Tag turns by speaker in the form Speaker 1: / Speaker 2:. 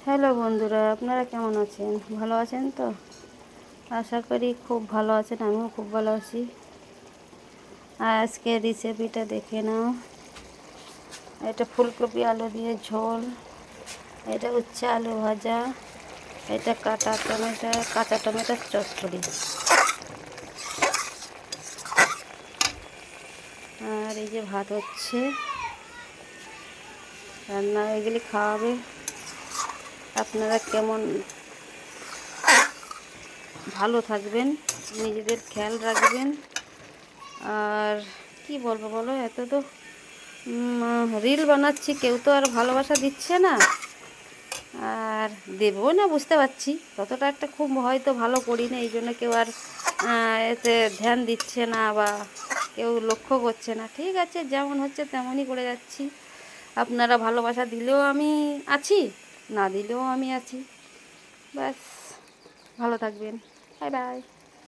Speaker 1: Hello বন্ধুরা, আপনারা কেমন আছেন? ভালো আছেন তো? আশা করি খুব ভালো আছেন। আমিও খুব ভালো আছি। আজকে রেসিপিটা দেখে নাও। এটা ফুলকপি আলু দিয়ে ঝোল, এটা উচ্ছে আলু ভাজা, এটা কাঁচা টমেটোর চচ্চড়ি, আর এই যে ভাত হচ্ছে রান্না। এগুলি খাওয়াবে। আপনারা কেমন ভালো থাকবেন, নিজেদের খেয়াল রাখবেন। আর কি বলবো বলো, এত তো রিল বানাচ্ছি, কেউ তো আর ভালোবাসা দিচ্ছে না, আর দেবও না বুঝতে পারছি। ততটা একটা খুব হয়তো ভালো করি না, এই জন্য কেউ আর এতে ধ্যান দিচ্ছে না বা কেউ লক্ষ্য করছে না। ঠিক আছে, যেমন হচ্ছে তেমনই করে যাচ্ছি। আপনারা ভালোবাসা দিলেও আমি আছি, না দিলেও আমি আছি। ব্যাস, ভালো থাকবেন। Bye bye.